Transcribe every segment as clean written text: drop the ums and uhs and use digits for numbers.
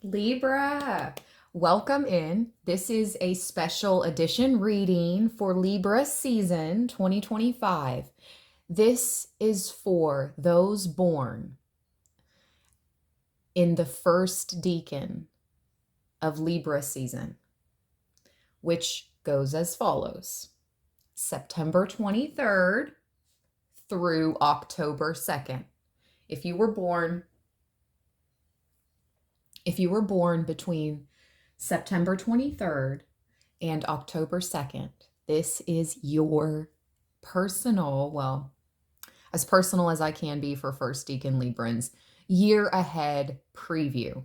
Libra, welcome in. This is a special edition reading for Libra season 2025. This is for those born in the first decan of Libra season, which goes as follows: September 23rd through October 2nd. If you were born between September 23rd and October 2nd, this is your personal, as personal as I can be for first decan Librans, year ahead preview.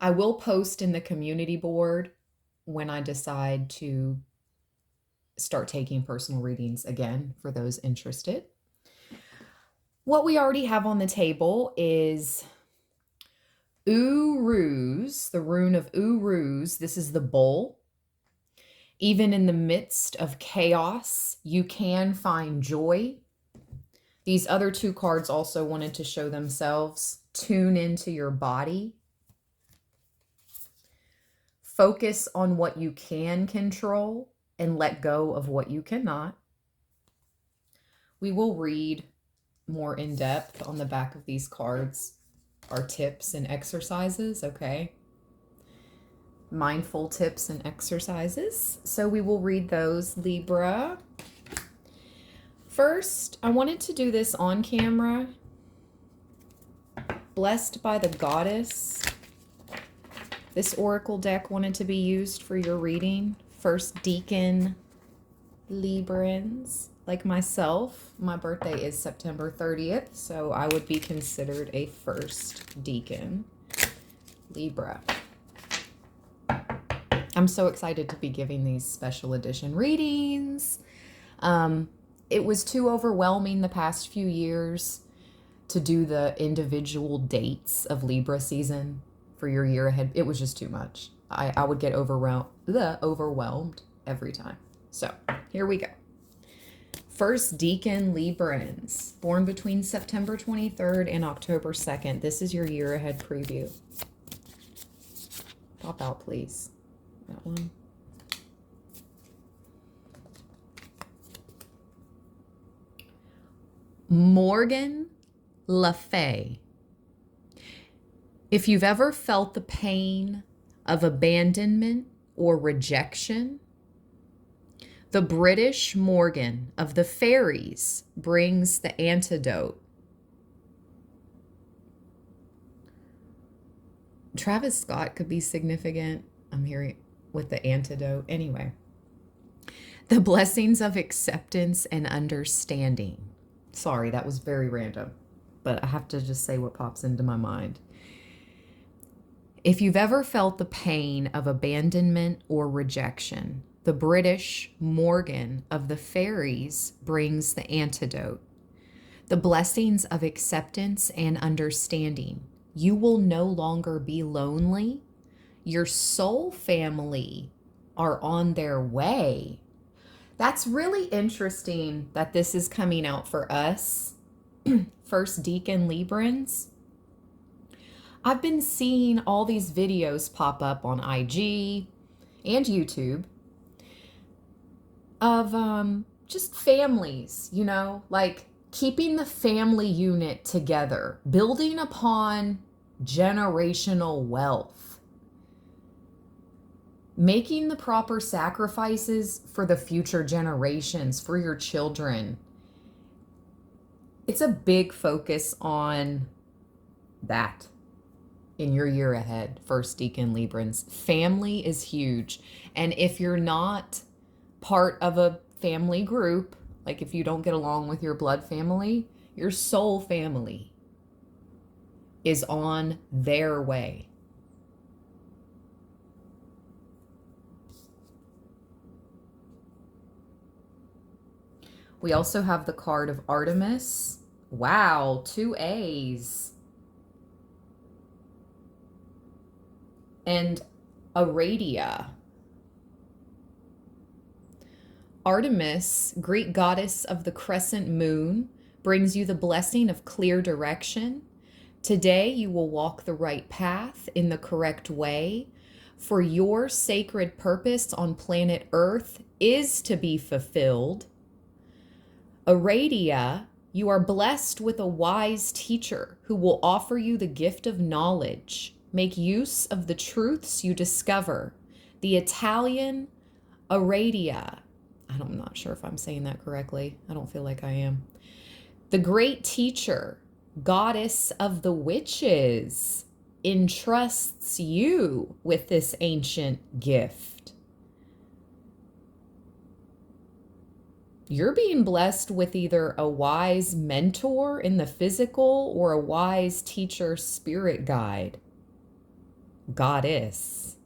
I will post in the community board when I decide to start taking personal readings again for those interested. What we already have on the table is Uruz, the rune of Uruz. This is the bull. Even in the midst of chaos, you can find joy. These other two cards also wanted to show themselves. Tune into your body. Focus on what you can control and let go of what you cannot. We will read more in depth on the back of these cards, our tips and exercises, okay? Mindful tips and exercises. So we will read those, Libra. First, I wanted to do this on camera. Blessed by the Goddess. This oracle deck wanted to be used for your reading. First decan Librans, like myself. My birthday is September 30th, so I would be considered a first decan Libra. I'm so excited to be giving these special edition readings. It was too overwhelming the past few years to do the individual dates of Libra season for your year ahead. It was just too much. I would get overwhelmed every time. So here we go. First decan Librans, born between September 23rd and October 2nd. This is your year ahead preview. Pop out, please. That one. Morgan Le Fay. If you've ever felt the pain of abandonment or rejection, the British Morgan of the fairies brings the antidote. Travis Scott could be significant. I'm hearing with the antidote. Anyway, the blessings of acceptance and understanding. Sorry, that was very random, but I have to just say what pops into my mind. If you've ever felt the pain of abandonment or rejection, the British Morgan of the fairies brings the antidote. The blessings of acceptance and understanding. You will no longer be lonely. Your soul family are on their way. That's really interesting that this is coming out for us, first decan Librans. I've been seeing all these videos pop up on IG and YouTube of just families, you know, like keeping the family unit together, building upon generational wealth, making the proper sacrifices for the future generations, for your children. It's a big focus on that in your year ahead, first decan Librans. Family is huge. And if you're not part of a family group, like if you don't get along with your blood family, your soul family is on their way. We also have the card of Artemis. Wow, 2 A's. And Aradia. Artemis, Greek goddess of the crescent moon, brings you the blessing of clear direction, Today you will walk the right path in the correct way, for your sacred purpose on planet Earth is to be fulfilled. Aradia, you are blessed with a wise teacher who will offer you the gift of knowledge. Make use of the truths you discover. The Italian Aradia, I'm not sure if I'm saying that correctly. I don't feel like I am. The great teacher, goddess of the witches, entrusts you with this ancient gift. You're being blessed with either a wise mentor in the physical or a wise teacher spirit guide. Goddess.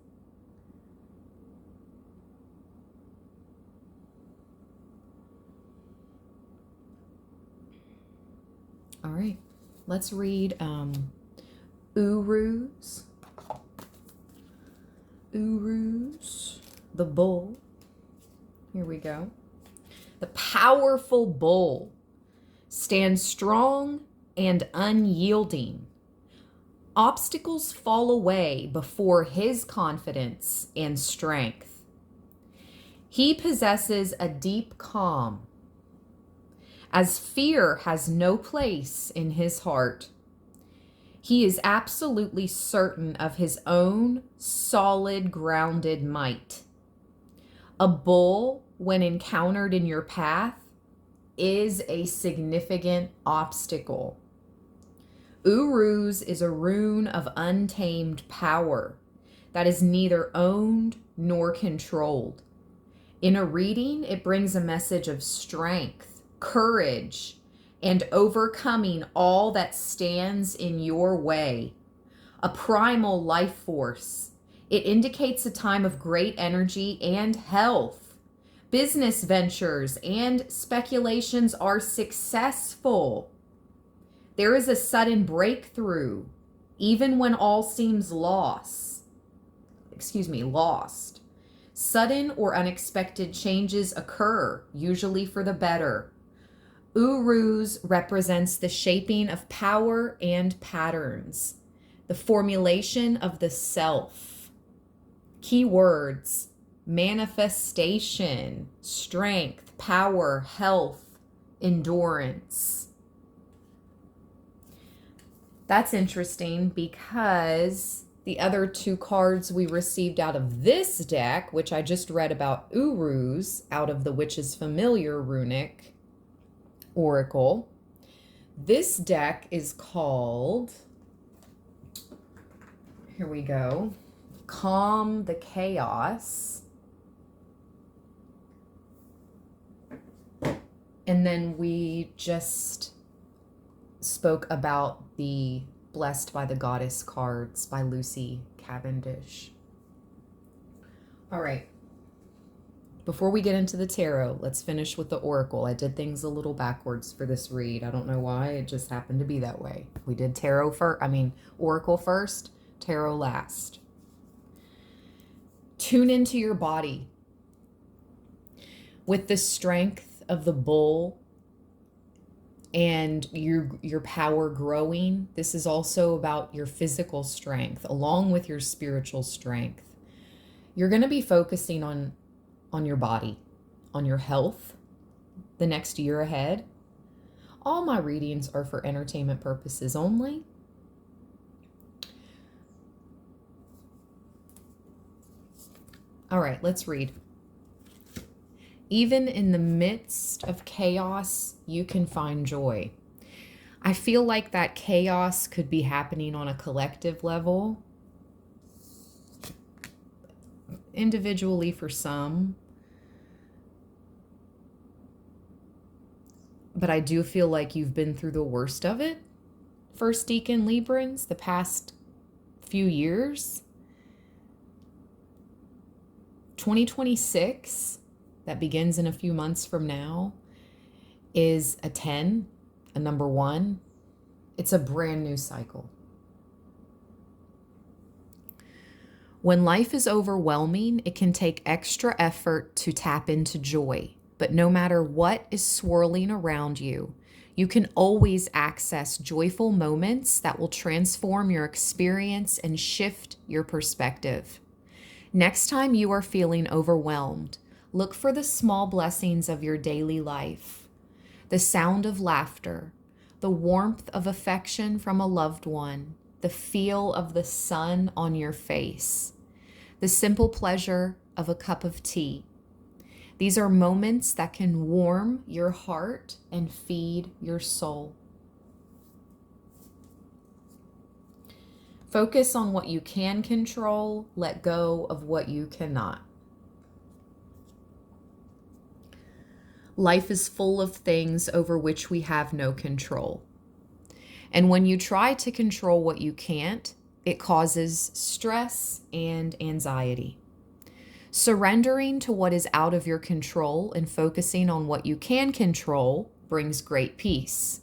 All right, let's read Uruz. Uruz, the bull. Here we go. The powerful bull stands strong and unyielding. Obstacles fall away before his confidence and strength. He possesses a deep calm, as fear has no place in his heart. He is absolutely certain of his own solid, grounded might. A bull, when encountered in your path, is a significant obstacle. Uruz is a rune of untamed power that is neither owned nor controlled. In a reading, it brings a message of strength, courage, and overcoming all that stands in your way. A primal life force. It indicates a time of great energy and health. Business ventures and speculations are successful. There is a sudden breakthrough, even when all seems lost. Sudden or unexpected changes occur, usually for the better. Uruz represents the shaping of power and patterns, the formulation of the self. Keywords: manifestation, strength, power, health, endurance. That's interesting because the other two cards we received out of this deck, which I just read about Uruz out of the Witch's Familiar Runic Oracle, this deck is called, here we go, Calm the Chaos. And then we just spoke about the Blessed by the Goddess cards by Lucy Cavendish. All right. Before we get into the tarot, let's finish with the oracle. I did things a little backwards for this read. I don't know why. It just happened to be that way. We did oracle first, tarot last. Tune into your body. With the strength of the bull and your power growing, this is also about your physical strength along with your spiritual strength. You're going to be focusing on your body, on your health the next year ahead. All my readings are for entertainment purposes only. All right, let's read. Even in the midst of chaos, you can find joy. I feel like that chaos could be happening on a collective level, individually for some. But I do feel like you've been through the worst of it, First Decan Librans, the past few years. 2026, that begins in a few months from now, is a 10, a number 1. It's a brand new cycle. When life is overwhelming, it can take extra effort to tap into joy. But no matter what is swirling around you, You can always access joyful moments that will transform your experience and shift your perspective. Next time you are feeling overwhelmed, look for the small blessings of your daily life. The sound of laughter, the warmth of affection from a loved one, the feel of the sun on your face, the simple pleasure of a cup of tea. These are moments that can warm your heart and feed your soul. Focus on what you can control, let go of what you cannot. Life is full of things over which we have no control. And when you try to control what you can't, it causes stress and anxiety. Surrendering to what is out of your control and focusing on what you can control brings great peace.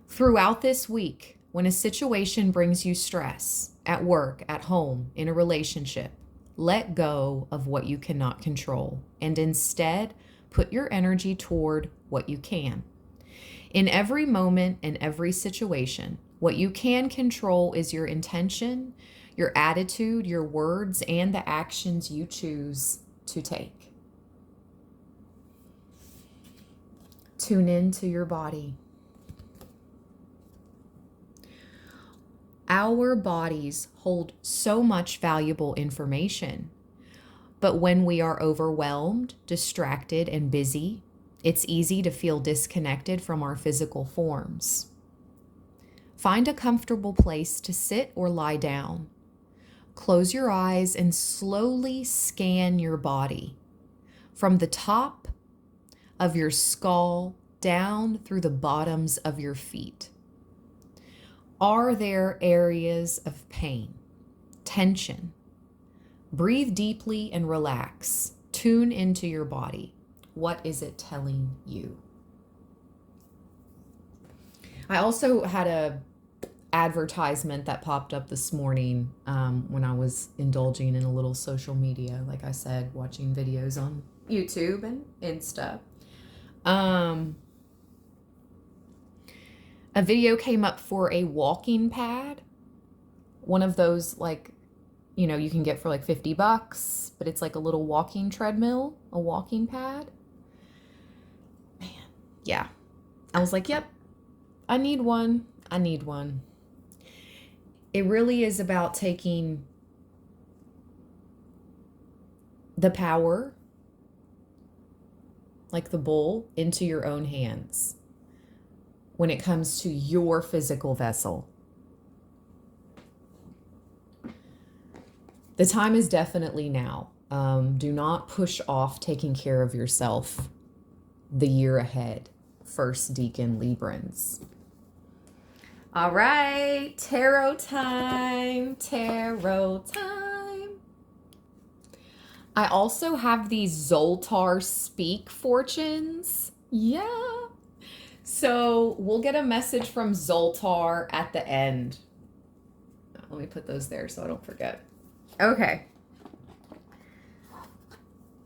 Throughout this week, when a situation brings you stress, at work, at home, in a relationship, let go of what you cannot control and instead put your energy toward what you can. In every moment and every situation, what you can control is your intention, your attitude, your words, and the actions you choose to take. Tune into your body. Our bodies hold so much valuable information, but when we are overwhelmed, distracted, and busy, it's easy to feel disconnected from our physical forms. Find a comfortable place to sit or lie down. Close your eyes and slowly scan your body from the top of your skull down through the bottoms of your feet. Are there areas of pain, tension? Breathe deeply and relax. Tune into your body. What is it telling you? I also had a advertisement that popped up this morning when I was indulging in a little social media, like I said, watching videos on YouTube and Insta. A video came up for a walking pad, one of those you can get for like $50, but it's like a little walking treadmill, a walking pad. Man, yeah. I was like, yep, I need one. It really is about taking the power, like the bull, into your own hands when it comes to your physical vessel. The time is definitely now. Do not push off taking care of yourself the year ahead. First Decan Librans. All right, tarot time. I also have these Zoltar Speak fortunes. Yeah. So we'll get a message from Zoltar at the end. Let me put those there so I don't forget. Okay.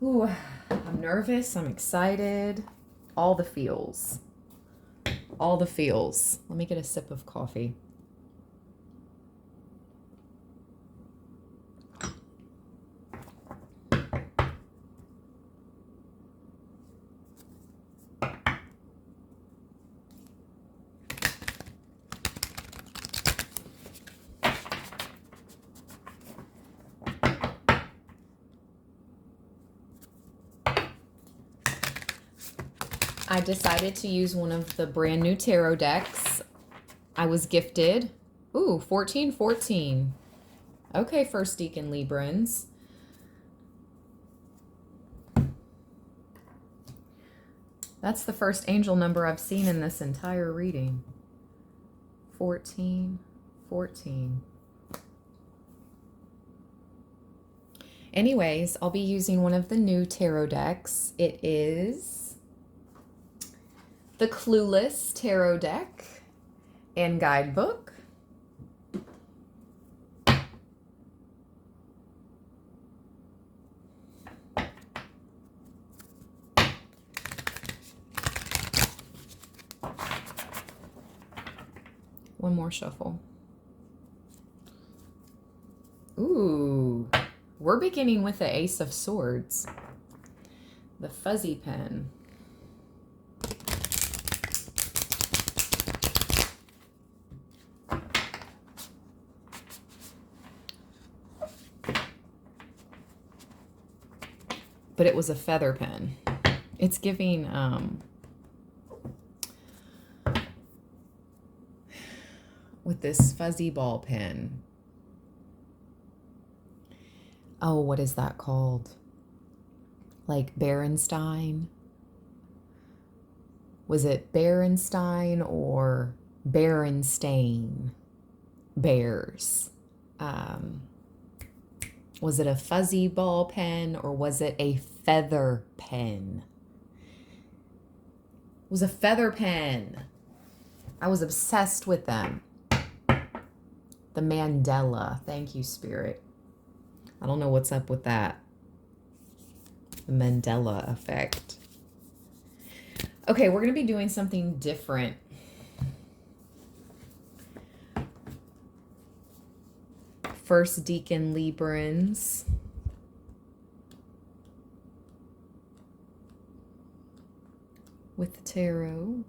Ooh, I'm nervous. I'm excited. All the feels. Let me get a sip of coffee. I decided to use one of the brand new tarot decks I was gifted. Ooh, 1414. Okay, First Decan Librans. That's the first angel number I've seen in this entire reading. 1414. Anyways, I'll be using one of the new tarot decks. It is the Clueless Tarot Deck and Guidebook. more shuffle. Ooh, we're beginning with the Ace of Swords. The fuzzy pen. But it was a feather pen. It's giving, with this fuzzy ball pen. Oh, what is that called? Like Berenstain? Was it Berenstain or Berenstain? Bears. Was it a fuzzy ball pen or was it a feather pen? It was a feather pen. I was obsessed with them. The Mandela. Thank you, Spirit. I don't know what's up with that. The Mandela effect. Okay, we're going to be doing something different. First Decan Librans. With the tarot.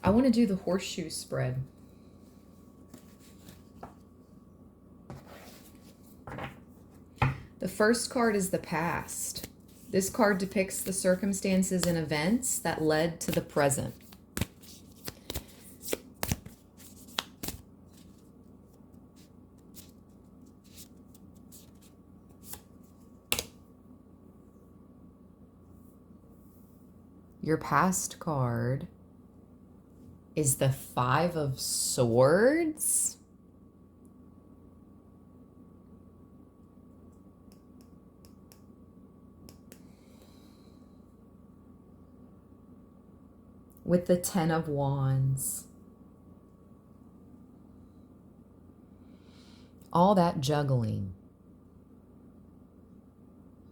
I want to do the horseshoe spread. The first card is the past. This card depicts the circumstances and events that led to the present. Your past card is the Five of Swords. With the Ten of Wands. All that juggling.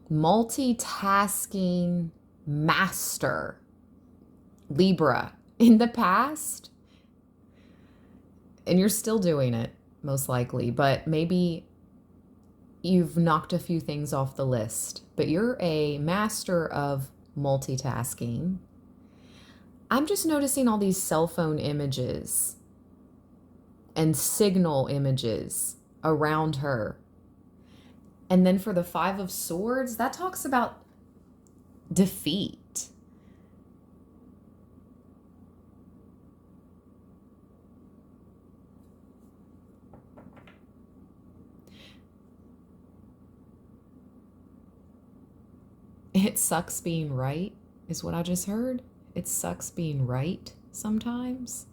Multitasking master. Libra in the past. And you're still doing it, most likely. But maybe you've knocked a few things off the list. But you're a master of multitasking. I'm just noticing all these cell phone images and signal images around her. And then for the Five of Swords, that talks about defeat. It sucks being right, is what I just heard. It sucks being right sometimes.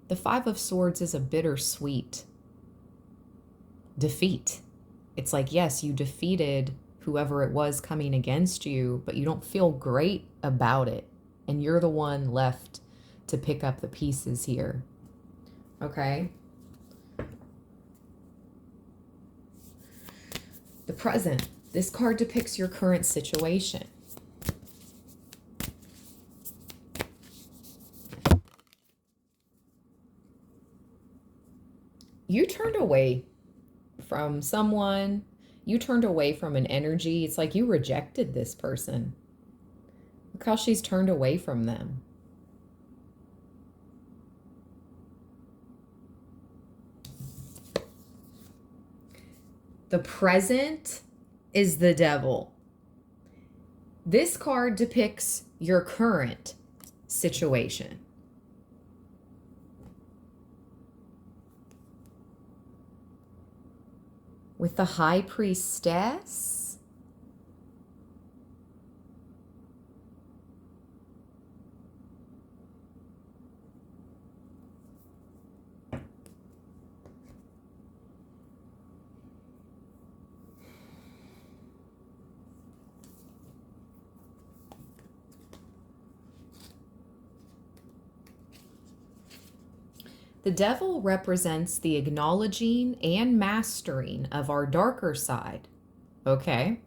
The Five of Swords is a bittersweet defeat. It's like, yes, you defeated whoever it was coming against you, but you don't feel great about it. And you're the one left to pick up the pieces here. Okay? The present. This card depicts your current situation. You turned away from someone. You turned away from an energy. It's like you rejected this person. Look how she's turned away from them. The present is the Devil. This card depicts your current situation. With the High Priestess. The Devil represents the acknowledging and mastering of our darker side. Okay?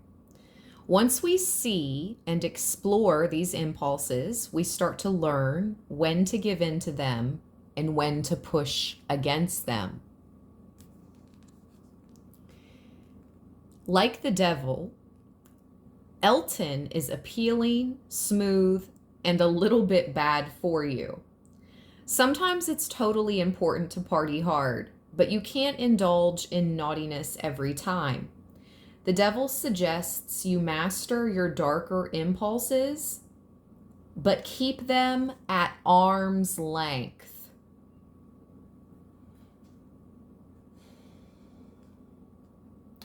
Once we see and explore these impulses, we start to learn when to give in to them and when to push against them. Like the devil, Elton is appealing, smooth, and a little bit bad for you. Sometimes it's totally important to party hard, but you can't indulge in naughtiness every time. The devil suggests you master your darker impulses, but keep them at arm's length.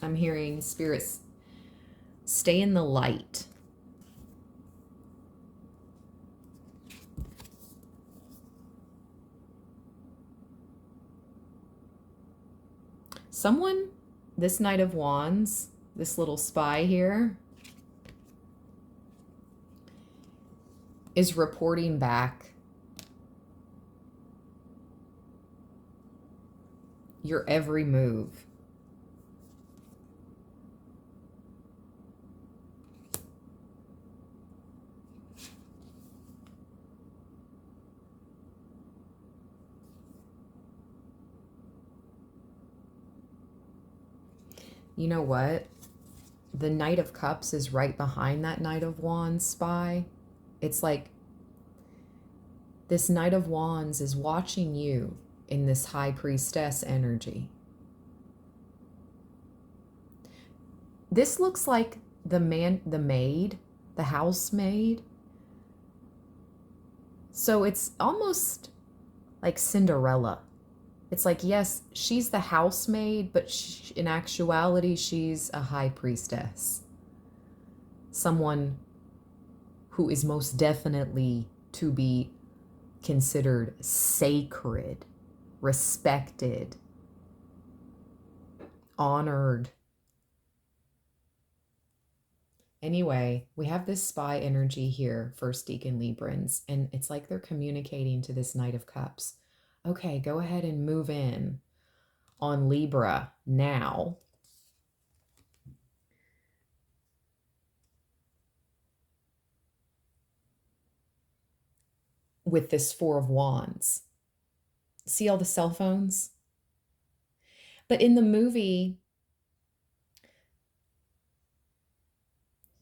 I'm hearing spirits, stay in the light. Someone, this Knight of Wands, this little spy here, is reporting back your every move. You know what? The Knight of Cups is right behind that Knight of Wands spy. It's like this Knight of Wands is watching you in this High Priestess energy. This looks like the maid, the housemaid. So it's almost like Cinderella. It's like, yes, she's the housemaid, but in actuality, she's a high priestess. Someone who is most definitely to be considered sacred, respected, honored. Anyway, we have this spy energy here, First Decan Librans, and it's like they're communicating to this Knight of Cups. Okay, go ahead and move in on Libra now. With this Four of Wands. See all the cell phones? But in the movie,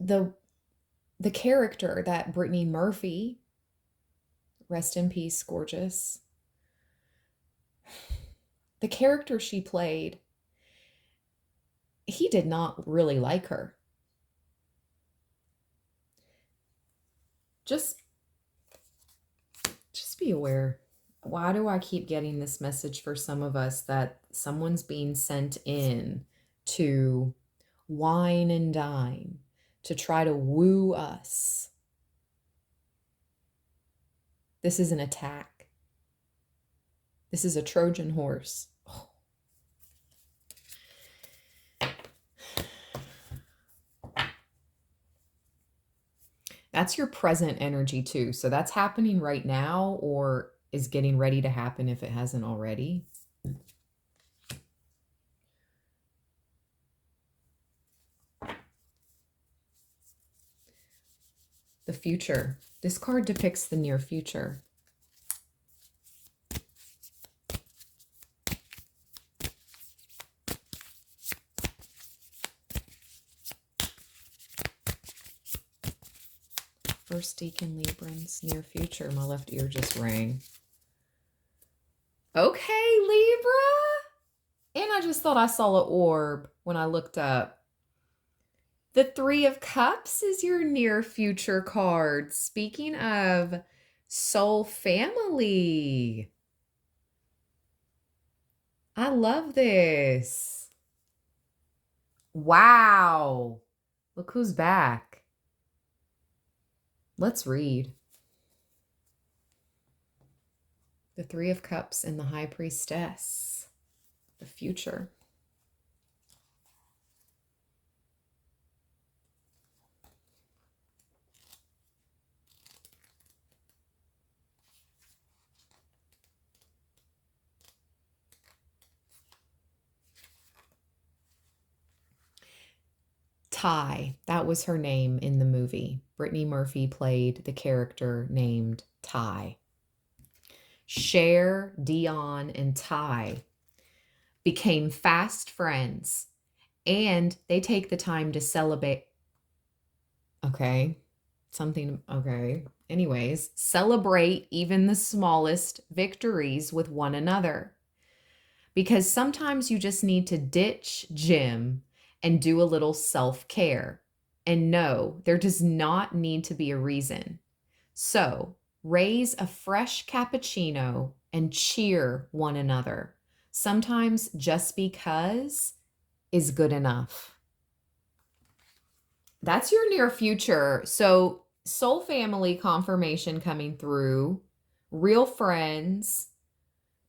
the character that Brittany Murphy, rest in peace, gorgeous, the character she played, he did not really like her. Just be aware. Why do I keep getting this message for some of us that someone's being sent in to wine and dine, to try to woo us? This is an attack. This is a Trojan horse. Oh. That's your present energy too. So that's happening right now, or is getting ready to happen if it hasn't already. The future. This card depicts the near future. First Decan Librans, near future. My left ear just rang. Okay, Libra. And I just thought I saw an orb when I looked up. The Three of Cups is your near future card. Speaking of soul family. I love this. Wow. Look who's back. Let's read. The Three of Cups and the High Priestess. The future. Ty. That was her name in the movie. Brittany Murphy played the character named Ty. Cher, Dion, and Ty became fast friends, and they take the time to celebrate. Okay. Anyways, celebrate even the smallest victories with one another. Because sometimes you just need to ditch Jim and do a little self-care. And no, there does not need to be a reason. So, raise a fresh cappuccino and cheer one another. Sometimes just because is good enough. That's your near future. So, soul family confirmation coming through, real friends,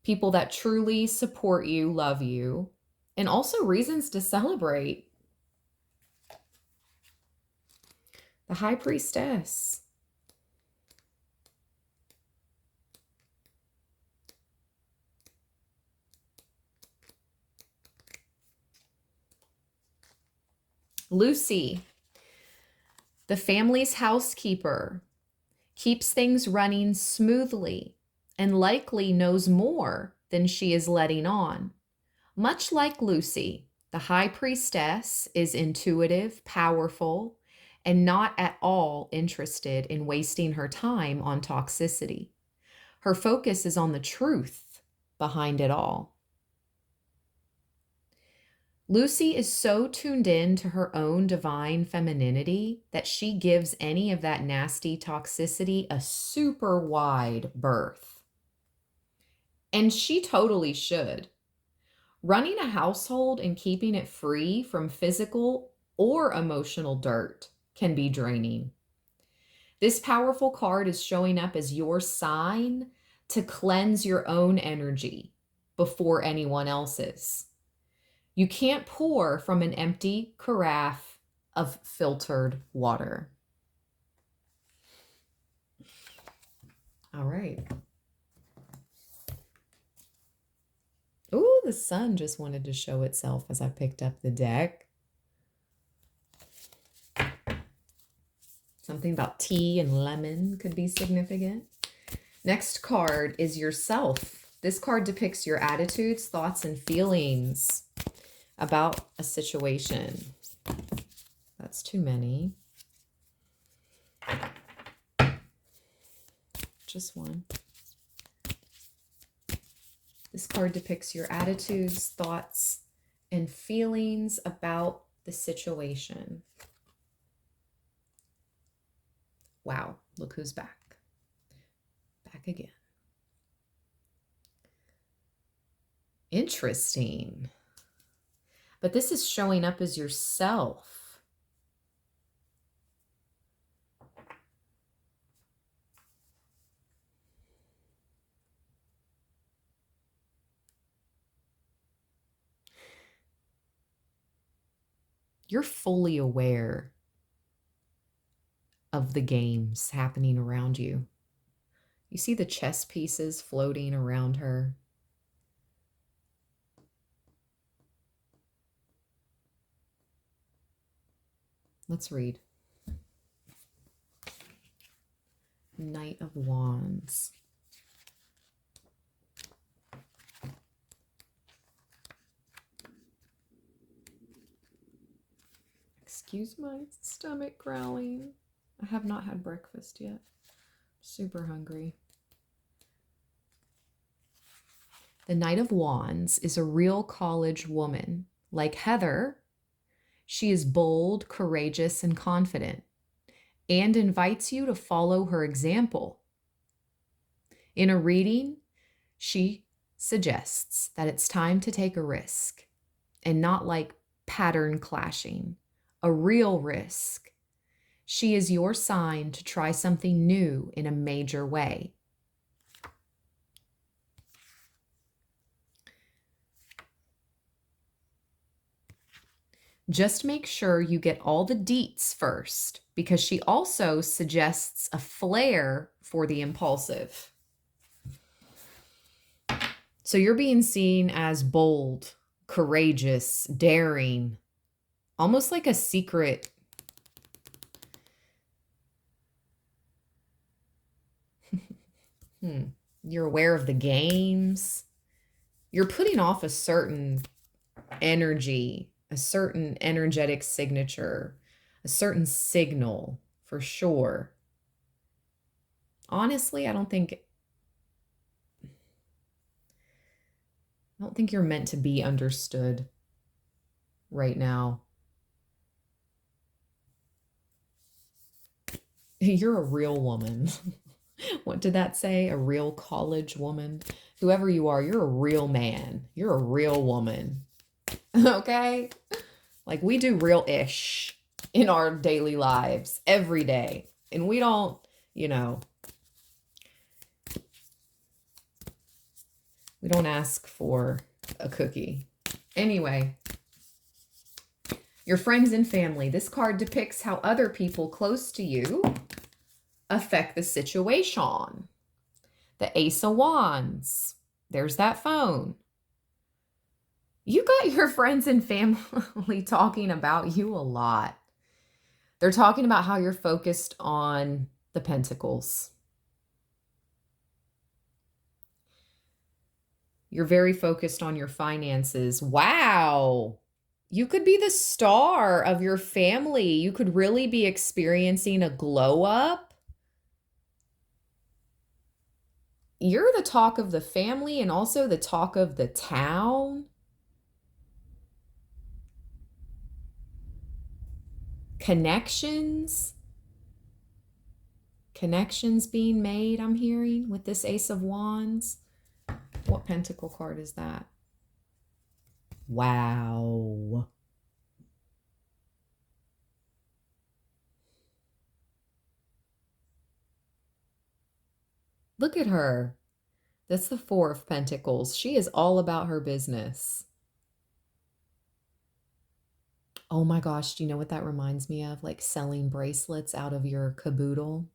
people that truly support you, love you, and also reasons to celebrate. The High Priestess. Lucy, the family's housekeeper, keeps things running smoothly and likely knows more than she is letting on. Much like Lucy, the High Priestess is intuitive, powerful, and not at all interested in wasting her time on toxicity. Her focus is on the truth behind it all. Lucy is so tuned in to her own divine femininity that she gives any of that nasty toxicity a super wide berth. And she totally should. Running a household and keeping it free from physical or emotional dirt can be draining. This powerful card is showing up as your sign to cleanse your own energy before anyone else's. You can't pour from an empty carafe of filtered water. All right. Ooh, the sun just wanted to show itself as I picked up the deck. Something about tea and lemon could be significant. Next card is yourself. This card depicts your attitudes, thoughts, and feelings about a situation. That's too many. Just one. This card depicts your attitudes, thoughts, and feelings about the situation. Wow, look who's back. Back again. Interesting. But this is showing up as yourself. You're fully aware of the games happening around you. You see the chess pieces floating around her. Let's read. Knight of Wands. Excuse my stomach growling. I have not had breakfast yet. Super hungry. The Knight of Wands is a real college woman. Like Heather, she is bold, courageous, and confident, and invites you to follow her example. In a reading, she suggests that it's time to take a risk, and not like pattern clashing, a real risk. She is your sign to try something new in a major way. Just make sure you get all the deets first, because she also suggests a flair for the impulsive. So you're being seen as bold, courageous, daring, almost like a secret. You're aware of the games. You're putting off a certain energy, a certain energetic signature, a certain signal for sure. Honestly, I don't think you're meant to be understood right now. You're a real woman. What did that say? A real college woman? Whoever you are, you're a real man. You're a real woman. Okay? Like, we do real-ish in our daily lives every day. And we don't, we don't ask for a cookie. Anyway, your friends and family. This card depicts how other people close to you affect the situation. The Ace of Wands. There's that phone. You got your friends and family talking about you a lot. They're talking about how you're focused on the Pentacles. You're very focused on your finances. Wow. You could be the star of your family. You could really be experiencing a glow up. You're the talk of the family and also the talk of the town. Connections being made, I'm hearing, with this Ace of Wands. What pentacle card is that? Wow. Look at her. That's the Four of Pentacles. She is all about her business. Oh my gosh, do you know what that reminds me of? Like selling bracelets out of your caboodle.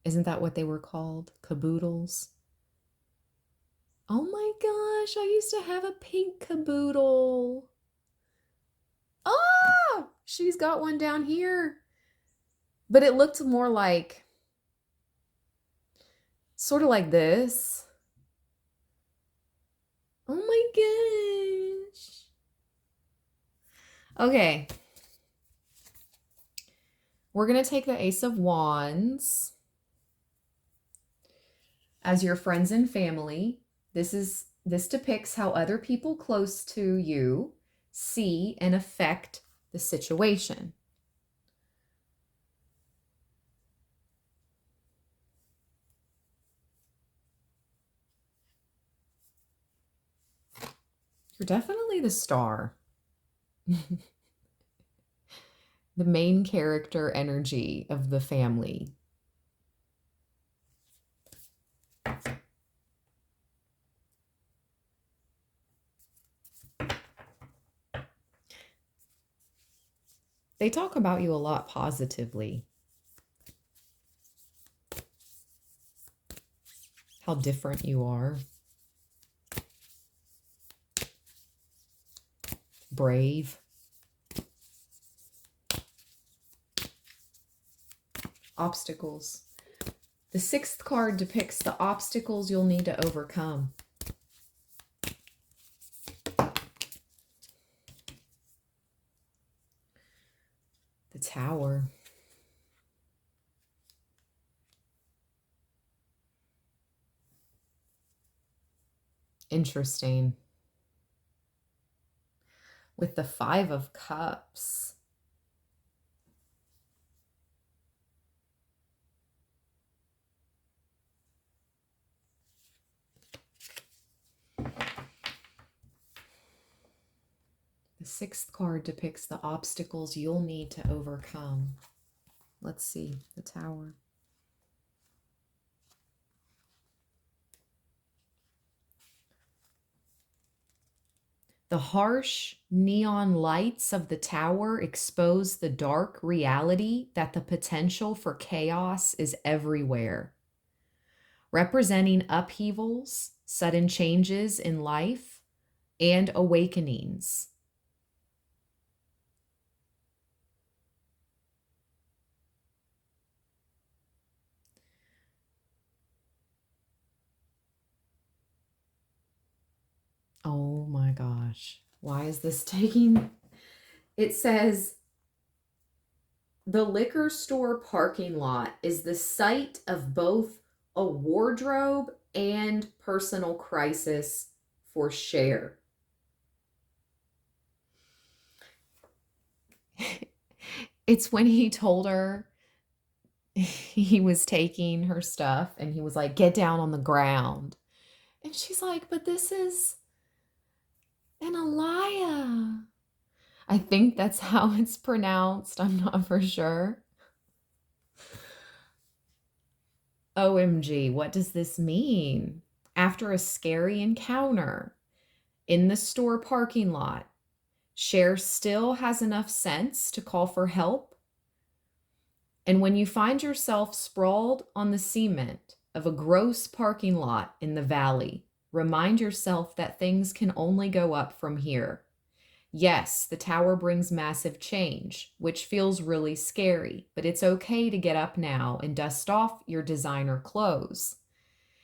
Isn't that what they were called? Caboodles? Oh my gosh, I used to have a pink caboodle. Oh, she's got one down here. But it looked more like, sort of like this. Oh my gosh. Okay. We're going to take the Ace of Wands as your friends and family. This depicts how other people close to you see and affect the situation. You're definitely the star. The main character energy of the family. They talk about you a lot positively. How different you are. Brave. Obstacles. The 6th card depicts the obstacles you'll need to overcome. The Tower. Interesting. With the 5 of Cups. The 6th card depicts the obstacles you'll need to overcome. Let's see, the Tower. The harsh neon lights of the Tower expose the dark reality that the potential for chaos is everywhere, representing upheavals, sudden changes in life, and awakenings. Oh my gosh. Why is this taking... It says, the liquor store parking lot is the site of both a wardrobe and personal crisis for Cher. It's when he told her he was taking her stuff and he was like, get down on the ground. And she's like, but this is an Alaya. I think that's how it's pronounced. I'm not for sure. OMG, what does this mean? After a scary encounter in the store parking lot, Cher still has enough sense to call for help. And when you find yourself sprawled on the cement of a gross parking lot in the valley, remind yourself that things can only go up from here. Yes, the tower brings massive change, which feels really scary, but it's okay to get up now and dust off your designer clothes.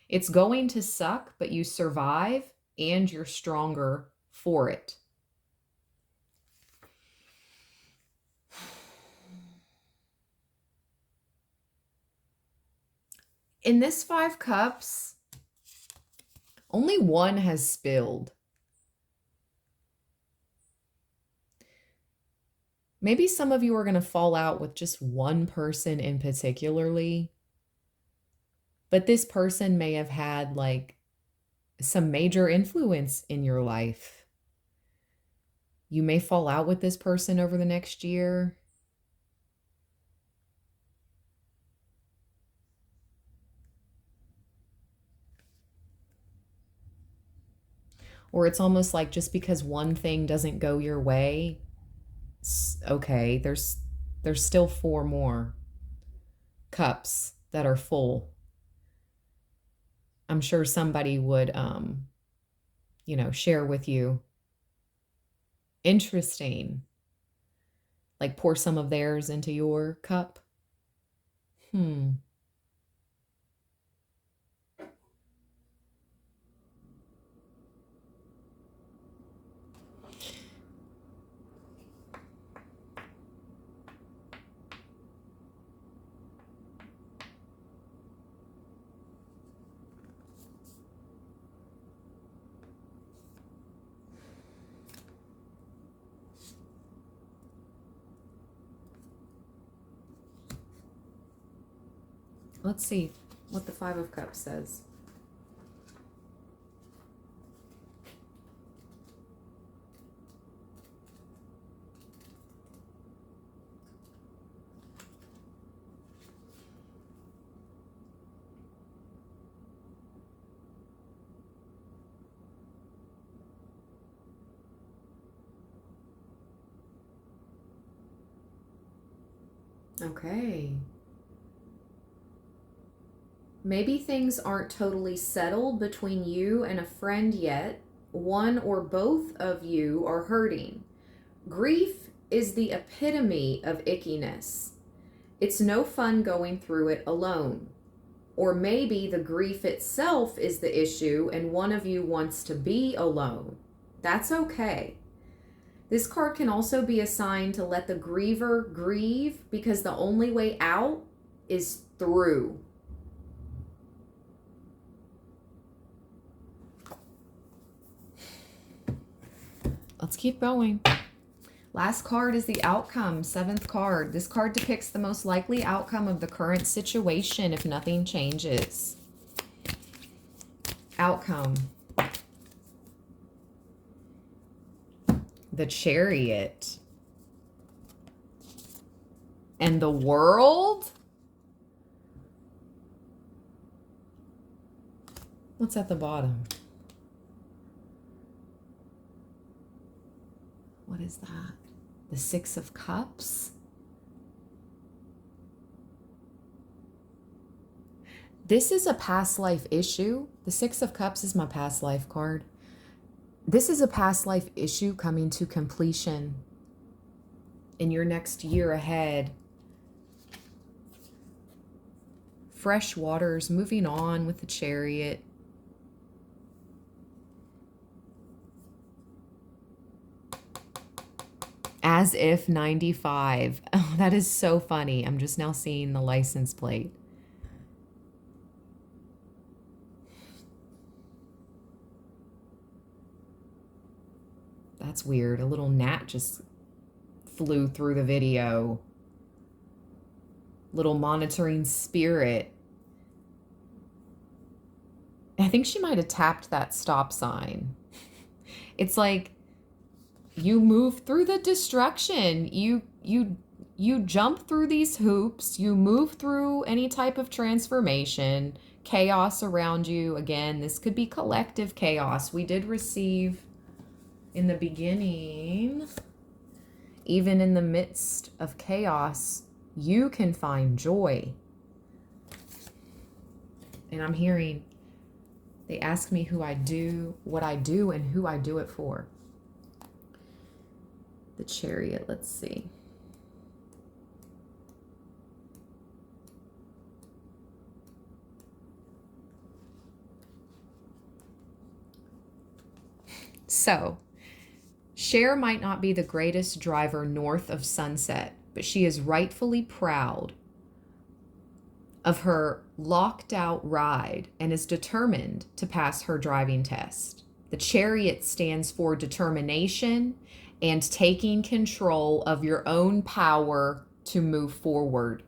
It's going to suck, but you survive and you're stronger for it. In this 5 cups, only one has spilled. Maybe some of you are going to fall out with just one person in particularly, but this person may have had like some major influence in your life. You may fall out with this person over the next year. Or it's almost like just because one thing doesn't go your way, okay, there's still 4 more cups that are full. I'm sure somebody would, share with you. Interesting. Like pour some of theirs into your cup. Let's see what the 5 of Cups says. Okay. Maybe things aren't totally settled between you and a friend yet. One or both of you are hurting. Grief is the epitome of ickiness. It's no fun going through it alone. Or maybe the grief itself is the issue and one of you wants to be alone. That's okay. This card can also be a sign to let the griever grieve because the only way out is through. Let's keep going. Last card is the outcome, 7th card. This card depicts the most likely outcome of the current situation if nothing changes. Outcome. The Chariot. And the World? What's at the bottom? What is that? The 6 of Cups? This is a past life issue. The 6 of Cups is my past life card. This is a past life issue coming to completion in your next year ahead. Fresh waters, moving on with the Chariot. As if 95. Oh, that is so funny. I'm just now seeing the license plate. That's weird. A little gnat just flew through the video. Little monitoring spirit. I think she might have tapped that stop sign. It's like you move through the destruction. You jump through these hoops. You move through any type of transformation. Chaos around you. Again, this could be collective chaos. We did receive in the beginning, even in the midst of chaos, you can find joy. And I'm hearing, they ask me who I do, what I do, and who I do it for. The Chariot, let's see. So, Cher might not be the greatest driver north of Sunset, but she is rightfully proud of her locked out ride and is determined to pass her driving test. The Chariot stands for determination and taking control of your own power to move forward.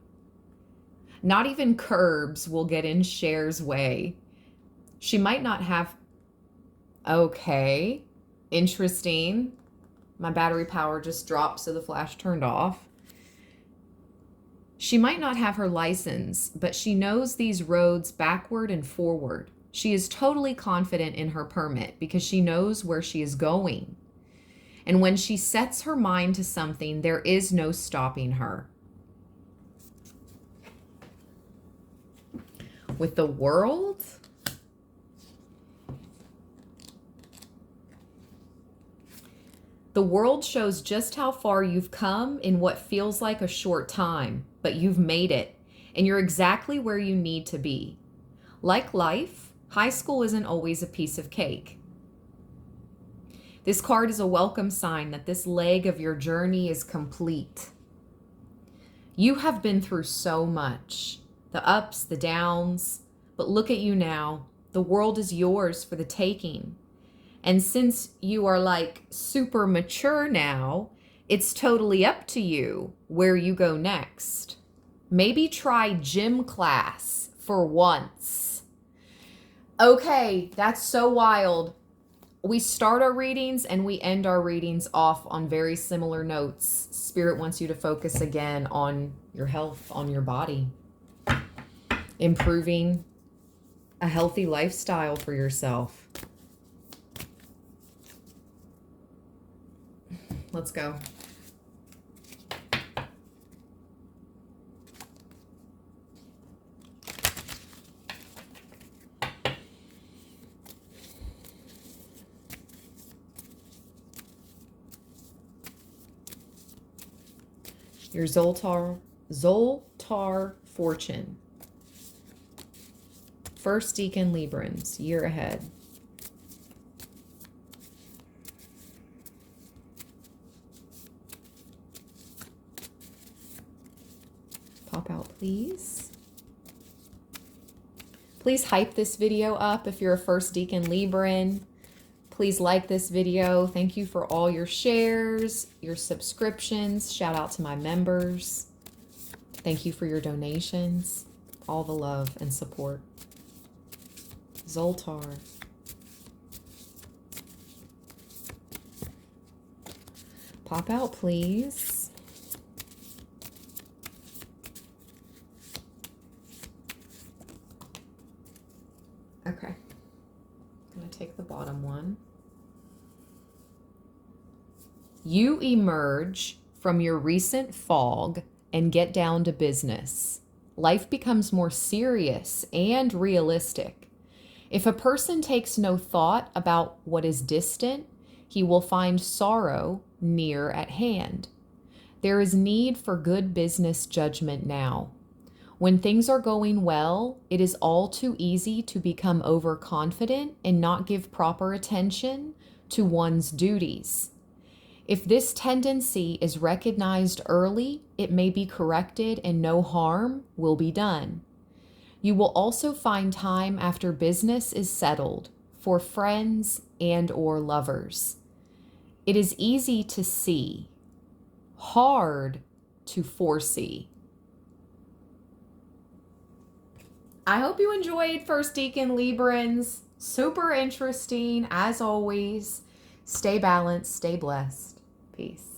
Not even curbs will get in Cher's way. She might not have, okay, interesting. My battery power just dropped, so the flash turned off. She might not have her license, but she knows these roads backward and forward. She is totally confident in her permit because she knows where she is going. And when she sets her mind to something, there is no stopping her. With the World, the World shows just how far you've come in what feels like a short time, but you've made it, and you're exactly where you need to be. Like life, high school isn't always a piece of cake. This card is a welcome sign that this leg of your journey is complete. You have been through so much, the ups, the downs, but look at you now. The world is yours for the taking. And since you are like super mature now, it's totally up to you where you go next. Maybe try gym class for once. Okay, that's so wild. We start our readings and we end our readings off on very similar notes. Spirit wants you to focus again on your health, on your body. Improving a healthy lifestyle for yourself. Let's go. Your Zoltar fortune. First Decan Librans, year ahead. Pop out, please. Please hype this video up if you're a First Decan Libran. Please like this video. Thank you for all your shares, your subscriptions. Shout out to my members. Thank you for your donations. All the love and support. Zoltar. Pop out, please. Okay. I'm going to take the bottom one. You emerge from your recent fog and get down to business. Life becomes more serious and realistic. If a person takes no thought about what is distant, he will find sorrow near at hand. There is need for good business judgment now. When things are going well, it is all too easy to become overconfident and not give proper attention to one's duties. If this tendency is recognized early, it may be corrected and no harm will be done. You will also find time after business is settled for friends and or lovers. It is easy to see, hard to foresee. I hope you enjoyed First Decan Librans. Super interesting as always. Stay balanced, stay blessed. Peace.